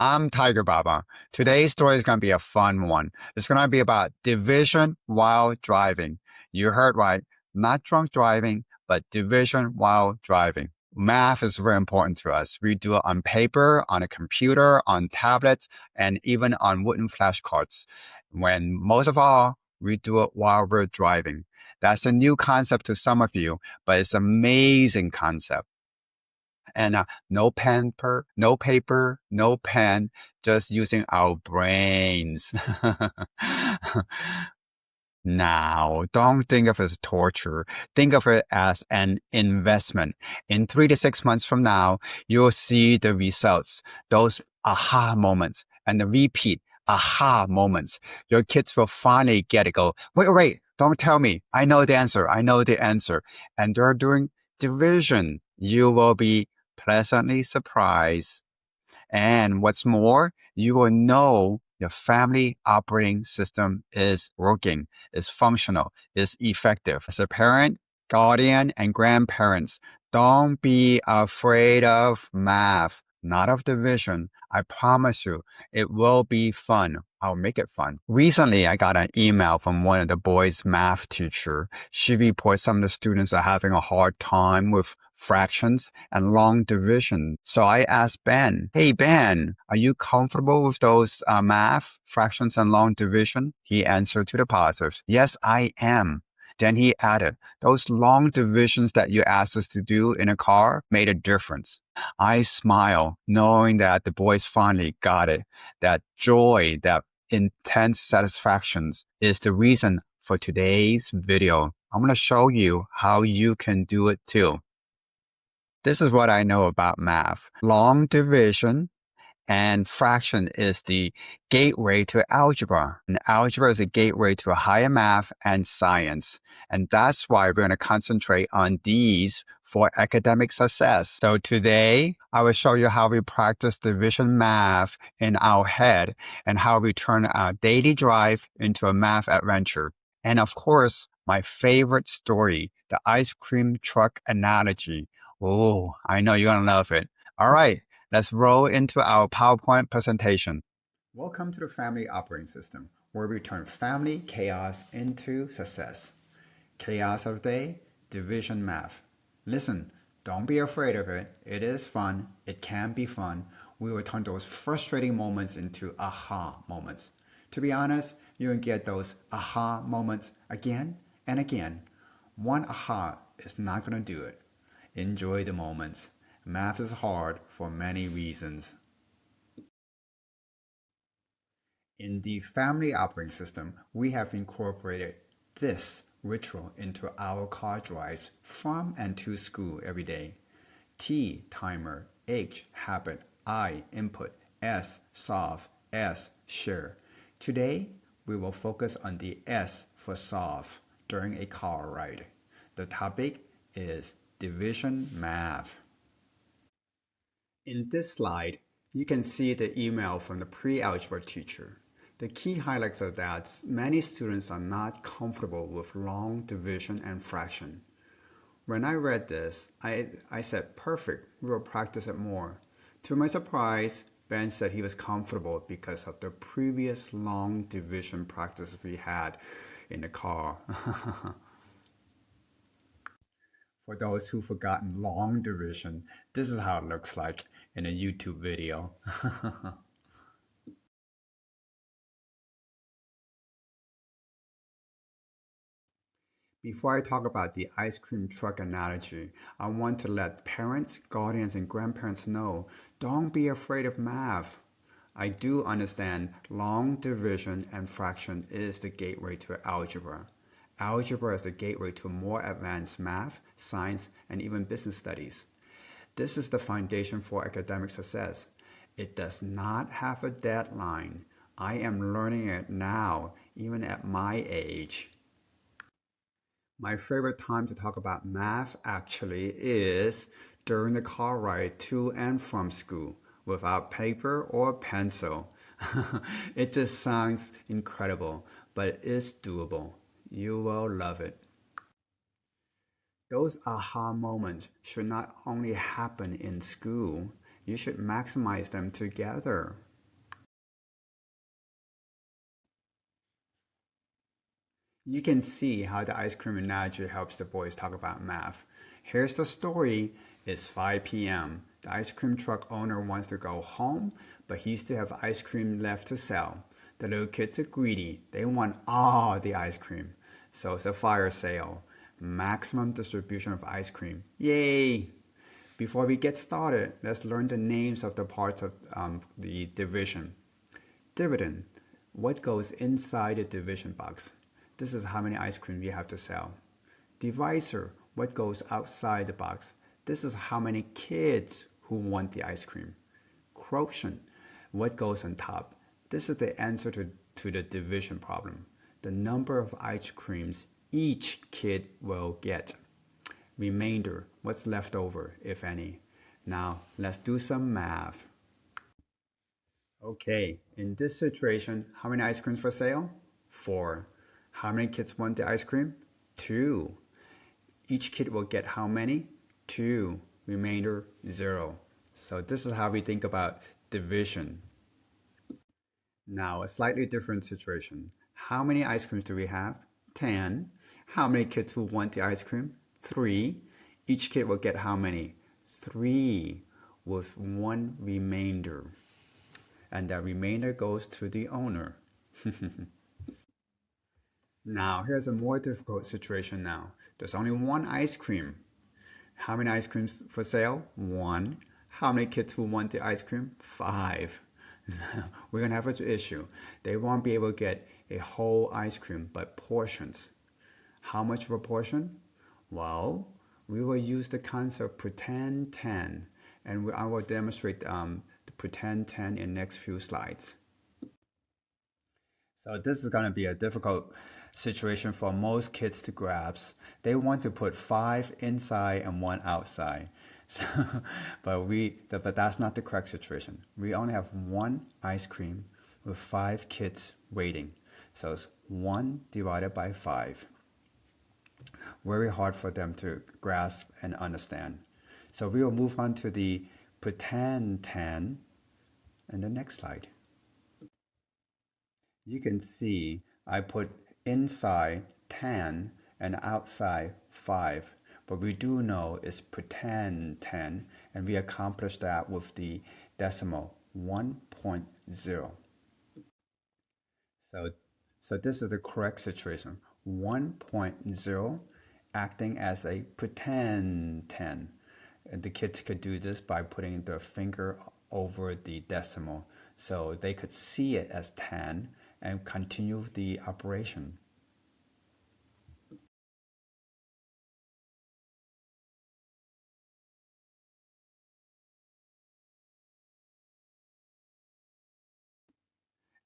I'm Tiger Baba. Today's story is going to be a fun one. It's going to be about division while driving. You heard right, not drunk driving, but division while driving. Math is very important to us. We do it on paper, on a computer, on tablets, and even on wooden flashcards. When most of all, we do it while we're driving. That's a new concept to some of you, but it's an amazing concept. And no paper, no pen, just using our brains. Now, don't think of it as torture. Think of it as an investment. In 3 to 6 months from now, you'll see the results, those aha moments, and the repeat aha moments. Your kids will finally get it. Go, wait, don't tell me. I know the answer. I know the answer. And they're doing division. You will be pleasantly surprised. And what's more, you will know your family operating system is working, is functional, is effective. As a parent, guardian, and grandparents, don't be afraid of math, not of division. I promise you, it will be fun. I'll make it fun. Recently, I got an email from one of the boys' math teacher. She reports some of the students are having a hard time with fractions and long division. So I asked Ben, hey, Ben, are you comfortable with those math, fractions, and long division? He answered to the positive. Yes, I am. Then he added, those long divisions that you asked us to do in a car made a difference. I smile, knowing that the boys finally got it. That joy, that intense satisfaction is the reason for today's video. I'm going to show you how you can do it too. This is what I know about math. Long division and fraction is the gateway to algebra. And algebra is a gateway to higher math and science. And that's why we're going to concentrate on these for academic success. So today, I will show you how we practice division math in our head and how we turn our daily drive into a math adventure. And of course, my favorite story, the ice cream truck analogy. Oh, I know you're going to love it. All right. Let's roll into our PowerPoint presentation. Welcome to the Family Operating System, where we turn family chaos into success. Chaos of the day, division math. Listen, don't be afraid of it. It is fun. It can be fun. We will turn those frustrating moments into aha moments. To be honest, you can get those aha moments again and again. One aha is not going to do it. Enjoy the moments. Math is hard for many reasons. In the family operating system, we have incorporated this ritual into our car drives from and to school every day. T, timer, H, habit, I, input, S, solve, S, share. Today, we will focus on the S for solve during a car ride. The topic is division math. In this slide, you can see the email from the pre-algebra teacher. The key highlights are that many students are not comfortable with long division and fraction. When I read this, I said, perfect, we will practice it more. To my surprise, Ben said he was comfortable because of the previous long division practice we had in the car. For those who've forgotten long division, this is how it looks like in a YouTube video. Before I talk about the ice cream truck analogy, I want to let parents, guardians, and grandparents know, don't be afraid of math. I do understand long division and fraction is the gateway to algebra. Algebra is the gateway to more advanced math, science, and even business studies. This is the foundation for academic success. It does not have a deadline. I am learning it now, even at my age. My favorite time to talk about math actually is during the car ride to and from school without paper or pencil. It just sounds incredible, but it is doable. You will love it. Those aha moments should not only happen in school, you should maximize them together. You can see how the ice cream analogy helps the boys talk about math. Here's the story. It's 5 p.m. The ice cream truck owner wants to go home, but he still have ice cream left to sell. The little kids are greedy. They want all the ice cream. So it's a fire sale. Maximum distribution of ice cream. Yay! Before we get started, let's learn the names of the parts of the division. Dividend. What goes inside the division box? This is how many ice cream we have to sell. Divisor. What goes outside the box? This is how many kids who want the ice cream. Quotient. What goes on top? This is the answer to the division problem. The number of ice creams each kid will get. Remainder. What's left over, if any? Now, let's do some math. Okay, in this situation, how many ice creams for sale? 4. How many kids want the ice cream? 2. Each kid will get how many? 2. Remainder, 0. So this is how we think about division. Now, a slightly different situation. How many ice creams do we have? 10. How many kids who want the ice cream? 3. Each kid will get how many? 3, with 1 remainder. And that remainder goes to the owner. Now, here's a more difficult situation now. There's only 1 ice cream. How many ice creams for sale? 1. How many kids who want the ice cream? 5. We're going to have an issue. They won't be able to get a whole ice cream, but portions. How much of a portion? Well, we will use the concept pretend 10, and I will demonstrate the pretend 10 in next few slides. So this is going to be a difficult situation for most kids to grasp. They want to put 5 inside and 1 outside. So, but that's not the correct situation. We only have 1 ice cream with 5 kids waiting. So it's 1 divided by 5. Very hard for them to grasp and understand. So we will move on to the pretend 10 in the next slide. You can see I put inside 10 and outside 5. But we do know it's pretend 10, and we accomplished that with the decimal 1.0. So this is the correct situation. 1.0 acting as a pretend 10. And the kids could do this by putting their finger over the decimal so they could see it as 10 and continue the operation.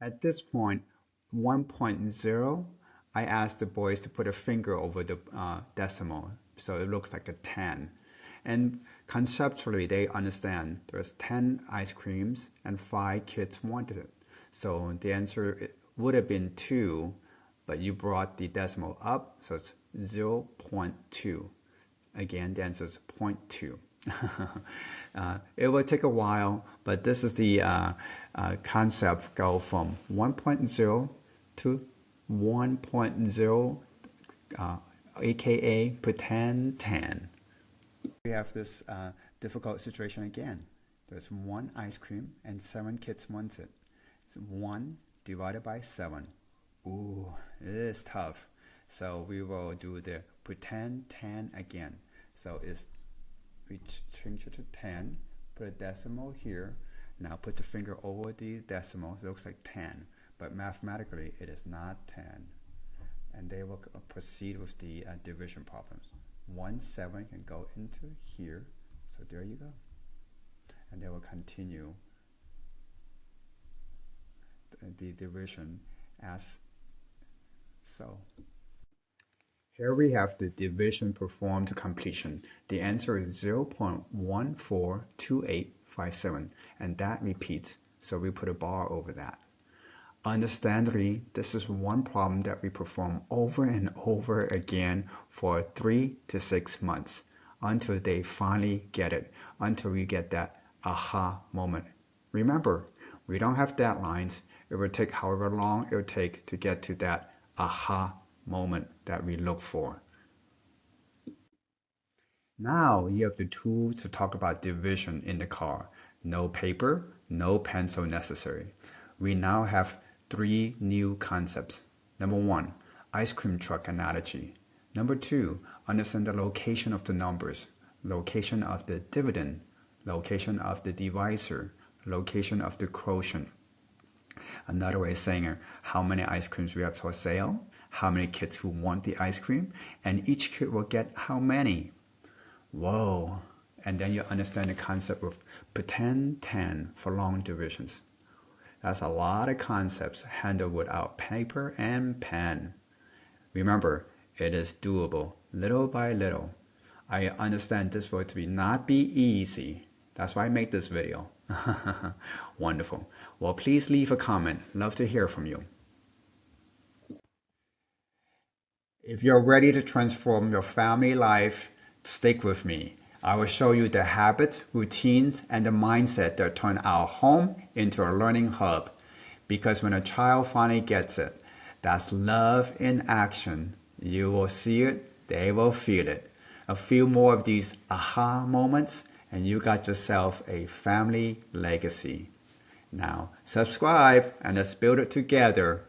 At this point, 1.0, I asked the boys to put a finger over the decimal so it looks like a 10. And conceptually, they understand there's 10 ice creams and 5 kids wanted it. So the answer would have been 2, but you brought the decimal up, so it's 0.2. Again, the answer is 0.2. It will take a while, but this is the concept go from 1.0 to 1.0, aka pretend 10. We have this difficult situation again. There's 1 ice cream and 7 kids want it. It's 1 divided by 7. Ooh, it is tough. So we will do the pretend 10 again. So we change it to 10, put a decimal here. Now put the finger over the decimal. It looks like 10, but mathematically it is not 10. And they will proceed with the division problems. 1 7 can go into here, so there you go. And they will continue the division as so. Here we have the division performed to completion. The answer is 0.142857, and that repeats, so we put a bar over that. Understandably, this is one problem that we perform over and over again for 3 to 6 months until they finally get it, until we get that aha moment. Remember, we don't have deadlines. It will take however long it will take to get to that aha moment that we look for. Now you have the tool to talk about division in the car. No paper, no pencil necessary. We now have three new concepts. Number one, ice cream truck analogy. Number two, understand the location of the numbers, location of the dividend, location of the divisor, location of the quotient. Another way of saying how many ice creams we have for sale, how many kids who want the ice cream, and each kid will get how many. Whoa. And then you understand the concept of pretend 10 for long divisions. That's a lot of concepts handled without paper and pen. Remember, it is doable little by little. I understand this will not be easy. That's why I make this video. Wonderful. Well, please leave a comment. Love to hear from you. If you're ready to transform your family life, stick with me. I will show you the habits, routines, and the mindset that turn our home into a learning hub. Because when a child finally gets it, that's love in action. You will see it, they will feel it. A few more of these aha moments, and you got yourself a family legacy. Now, subscribe and let's build it together.